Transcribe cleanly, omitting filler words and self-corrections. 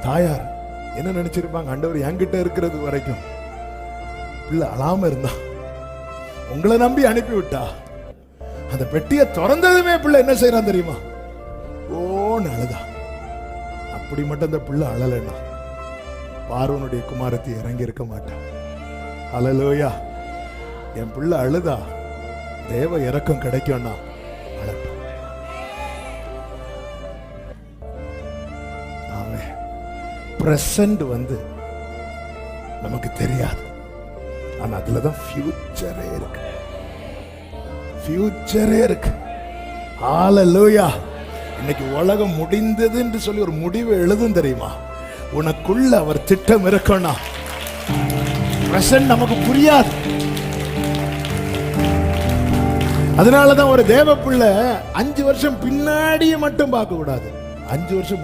தாயார் என்ன நினைச்சிருப்பாங்க, ஆண்டவர் என்கிட்ட இருக்கிறது வரைக்கும் பிள்ளை அழாம இருந்தா, உங்களை நம்பி அனுப்பி விட்டா, அந்த பெட்டியை திறந்ததுமே பிள்ளை என்ன செய்யறான் தெரியுமா? ஓன்னு அழுதா. அப்படி மட்டும் அந்த பிள்ளை அழலைன்னா பார்வனுடைய குமாரத்தை இறங்கி இருக்க மாட்டான். ஹல்லேலூயா. என் பிள்ளை அழுதா, தேவ இரக்கம் கிடைக்கும்னா அழட்டும். ஆமென். பிரசன்ட் நமக்கு தெரியாது, ஆனா அதுலதான் ஃபியூச்சரே இருக்கு. ஃபியூச்சரே இருக்கு. ஹல்லேலூயா. இன்னைக்கு உலகம் முடிந்தது என்று சொல்லி ஒரு முடிவு எழுதும் தெரியுமா? உனக்குள்ள அவர் திட்டம் இருக்கணும்னா பிரசன்ட் நமக்கு புரியாது. அதனாலதான் ஒரு தேவ பிள்ளை 5 வருஷம் பின்னாடியே மட்டும் பார்க்க கூடாது, 5 வருஷம்